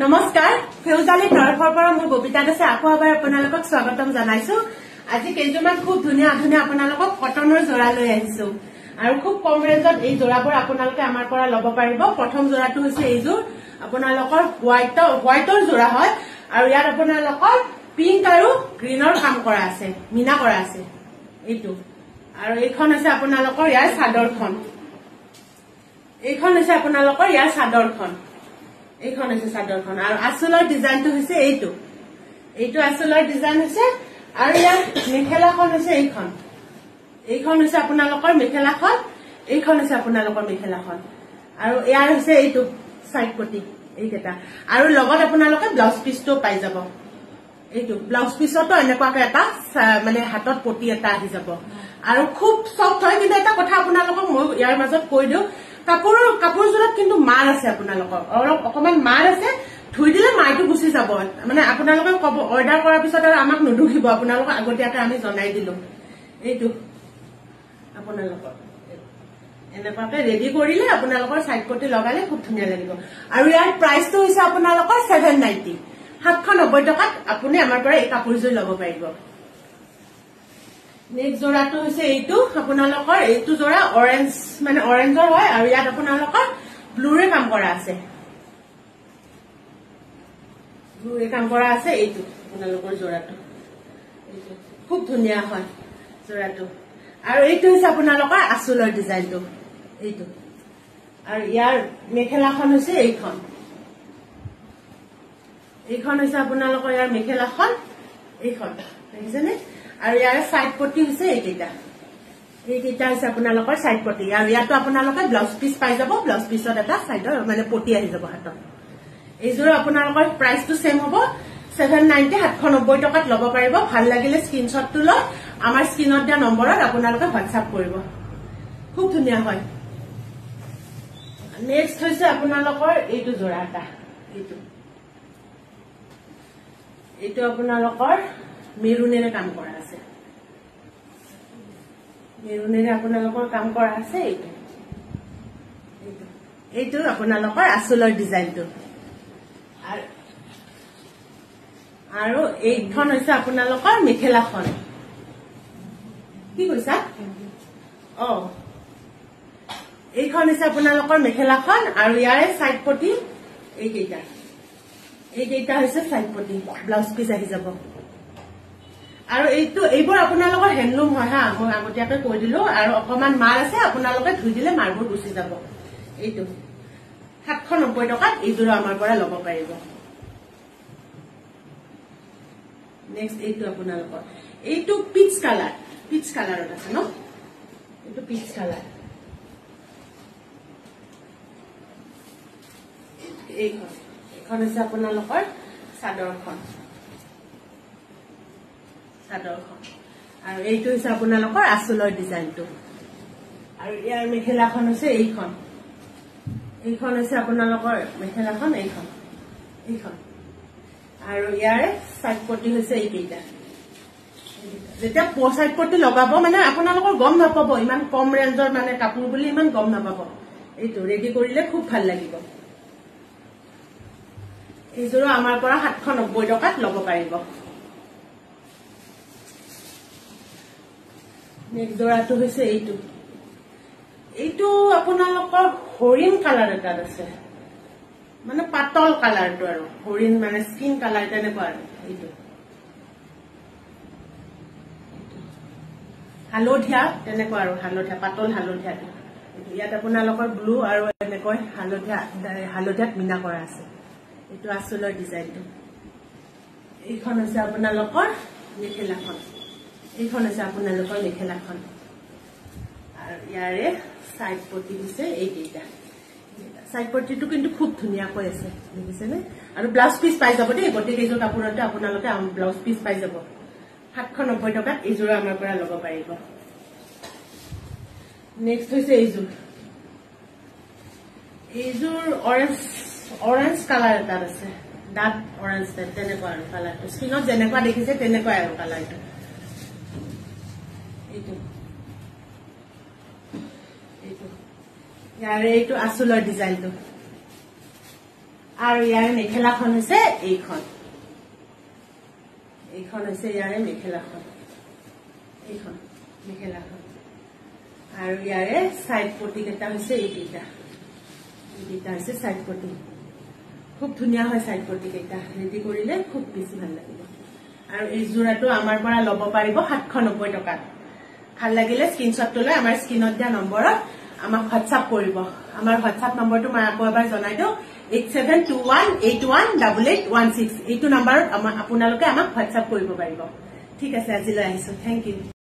নমস্কাৰ ফেউজালি তৰফৰ পৰা মই ববিতা দাসে আকৌ এবাৰ আপোনালোকক স্বাগতম জনাইছো। আজি কেইজনমান খুব ধুনীয়া ধুনীয়া আপোনালোকক কটনৰ জোৰা লৈ আহিছো আৰু খুব কম ৰেঞ্জত এই জোৰাবোৰ আপোনালোকে আমাৰ পৰা ল'ব পাৰিব। প্ৰথম জোৰাটো হৈছে এইযোৰ আপোনালোকৰ হোৱাইটৰ জোৰা হয় আৰু ইয়াত আপোনালোকৰ পিংক আৰু গ্ৰীনৰ কাম কৰা আছে, মিনা কৰা আছে এইটো। আৰু এইখন হৈছে আপোনালোকৰ ইয়াৰ চাদৰখন, এইখন হৈছে আপোনালোকৰ ইয়াৰ চাদৰখন, এইখন হৈছে চাদৰখন আৰু আঁচলৰ ডিজাইনটো হৈছে এইটো, এইটো আঁচলৰ ডিজাইন হৈছে। আৰু ইয়াৰ মেখেলাখন হৈছে এইখন, এইখন হৈছে আপোনালোকৰ মেখেলাখন, এইখন হৈছে আপোনালোকৰ মেখেলাখন আৰু ইয়াৰ হৈছে এইটো সাইড পটি এইকেইটা। আৰু লগত আপোনালোকে ব্লাউজ পিচটো পাই যাব। এইটো ব্লাউজ পিচতো এনেকুৱাকে এটা মানে হাতত পটি এটা আহি যাব আৰু খুব সফ্ট হয়। কিন্তু এটা কথা আপোনালোকক মই ইয়াৰ মাজত কৈ দিওঁ, কাপোৰযোৰত কিন্তু মাৰ আছে, আপোনালোকৰ অলপ অকমান মাৰ আছে। ধুই দিলে মাৰটো গুচি যাব। মানে আপোনালোকে কব অৰ্ডাৰ কৰাৰ পিছত আৰু আমাক নুধুখিব, আপোনালোকক আগতীয়াকে আমি জনাই দিলো। এইটো আপোনালোকৰ এনেকুৱাকে ৰেডি কৰিলে আপোনালোকৰ সাইড পটি লগালে খুব ধুনীয়া লাগিব। আৰু ইয়াৰ প্ৰাইচটো হৈছে আপোনালোকৰ 790, 790 টকাত আপুনি আমাৰ পৰা এই কাপোৰযোৰ ল'ব পাৰিব। নেক্সট জোৰাটো হৈছে এইটো আপোনালোকৰ, এইটো জোৰা অৰেঞ্জ মানে অৰেঞ্জৰ হয় আৰু ইয়াত আপোনালোকৰ ব্লুৰে কাম কৰা আছে, ব্লুৰে কাম কৰা আছে। এইটো আপোনালোকৰ জোৰাটো, এইটো খুব ধুনীয়া হয় জোৰাটো। আৰু এইটো হৈছে আপোনালোকৰ আঁচলৰ ডিজাইনটো এইটো। আৰু ইয়াৰ মেখেলাখন হৈছে এইখন, এইখন হৈছে আপোনালোকৰ ইয়াৰ মেখেলাখন, এইখন দেখিছেনে? আৰু ইয়াৰ সাইড পটি হৈছে এইকেইটা, এইকেইটা হৈছে আপোনালোকৰ সাইড পটি। আৰু ইয়াতো আপোনালোকে ব্লাউজ পিচ পাই যাব, ব্লাউজ পিচত এটা সাইডৰ মানে পটি আহি যাব হাতত। এইযোৰ আপোনালোকৰ প্ৰাইচটো সেম হ'ব 790, 790 টকাত ল'ব পাৰিব। ভাল লাগিলে স্ক্ৰীনশ্বটটো লৈ আমাৰ স্ক্ৰীনত দিয়া নম্বৰত আপোনালোকে হোৱাটছআপ কৰিব। খুব ধুনীয়া হয়। নেক্সট হৈছে আপোনালোকৰ এইটো জোৰা এটা, এইটো এইটো আপোনালোকৰ মেৰুনেৰে কাম কৰা আছে, মেৰুনেৰে আপোনালোকৰ কাম কৰা আছে। এইটো এইটো আপোনালোকৰ আঁচলৰ ডিজাইনটো। আৰু এইখন হৈছে আপোনালোকৰ মেখেলাখন। কি কৈছা? এইখন হৈছে আপোনালোকৰ মেখেলাখন আৰু ইয়াৰে সাইড পটি এইকেইটা, এইকেইটা হৈছে সাইড পটি, ব্লাউজ পিচ আহি যাব। আৰু এইবোৰ আপোনালোকৰ হেণ্ডলুম হয় হা, মই আগতীয়াকে কৈ দিলো। আৰু অকমান মাৰ আছে, আপোনালোকে ধুই দিলে মাৰবোৰ গুচি যাব। এইটো 790 টকাত এইযোৰ আমাৰ পৰা ল'ব পাৰিব। নেক্সট এইটো আপোনালোকৰ, এইটো পিচ কালাৰ, পিচ কালাৰত আছে ন, এইটো পিচ কালাৰ। এইখন হৈছে আপোনালোকৰ চাদৰখন, চাদৰখন। আৰু এইটো হৈছে আপোনালোকৰ আঁচলৰ ডিজাইনটো। আৰু ইয়াৰ মেখেলাখন হৈছে এইখন, এইখন হৈছে আপোনালোকৰ মেখেলাখন, এইখন এইখন। আৰু ইয়াৰ সাইড পটি হৈছে এইকেইটা। যেতিয়া সাইড পটি লগাব মানে আপোনালোকৰ গম নাপাব, ইমান কম ৰেঞ্জৰ মানে কাপোৰ বুলি ইমান গম নাপাব। এইটো ৰেডি কৰিলে খুব ভাল লাগিব। এইযোৰো আমাৰ পৰা 790 টকাত ল'ব পাৰিব। নেক্সট জোৰাটো হৈছে এইটো, এইটো আপোনালোকৰ হৰিণ কালাৰ এটাত আছে, মানে পাতল কালাৰটো আৰু হৰিণ মানে স্কিন কালাৰ তেনেকুৱা আৰু। এইটো হালধীয়া তেনেকুৱা আৰু, হালধীয়া পাতল হালধীয়াটো। ইয়াত আপোনালোকৰ ব্লু আৰু এনেকৈ হালধীয়াত মিনা কৰা আছে। এইটো আঁচলৰ ডিজাইনটো। এইখন হৈছে আপোনালোকৰ মেখেলাখন, এইখন হৈছে আপোনালোকৰ মেখেলাখন। আৰু ইয়াৰে সাইড পটি হৈছে এইকেইটা, সাইড পটিটো কিন্তু খুব ধুনীয়াকৈ আছে দেখিছেনে? আৰু ব্লাউজ পিচ পাই যাব দেই, গোটেইকেইযোৰ কাপোৰতে আপোনালোকে ব্লাউজ পিচ পাই যাব। 790 টকাত এইযোৰ আমাৰ পৰা ল'ব পাৰিব। নেক্সট হৈছে এইযোৰ, এইযোৰ অৰেঞ্জ কালাৰ এটাত আছে, ডাৰ্ক অৰেঞ্জ টাইপ তেনেকুৱা আৰু কালাৰটো। স্ক্ৰীনত যেনেকুৱা দেখিছে তেনেকুৱাই আৰু কালাৰটো। এইটো এইটো ইয়াৰে এইটো আঁচলৰ ডিজাইনটো। আৰু ইয়াৰ মেখেলাখন হৈছে এইখন হৈছে ইয়াৰে মেখেলাখন এইখন মেখেলাখন আৰু ইয়াৰে সাইড পটি কেইটা হৈছে এইকেইটা হৈছে সাইড পটি খুব ধুনীয়া হয় সাইড পটি কেইটা ৰেডি কৰিলে খুব বেছি ভাল লাগিব আৰু এই জোৰাটো আমাৰ পৰা ল'ব পাৰিব 790 টকাত ভাল লাগিলে স্ক্ৰিনশ্বটটো লৈ আমাৰ স্ক্ৰিনত দিয়া নম্বৰত আমাক হোৱাটছআপ কৰিব আমাৰ হোৱাটছআপ নম্বৰটো মই আকৌ এবাৰ জনাই দিওঁ 8721818816 এইটো নম্বৰত আপোনালোকে আমাক হোৱাটছআপ কৰিব পাৰিব ঠিক আছে আজিলৈ আহিছো থেংক ইউ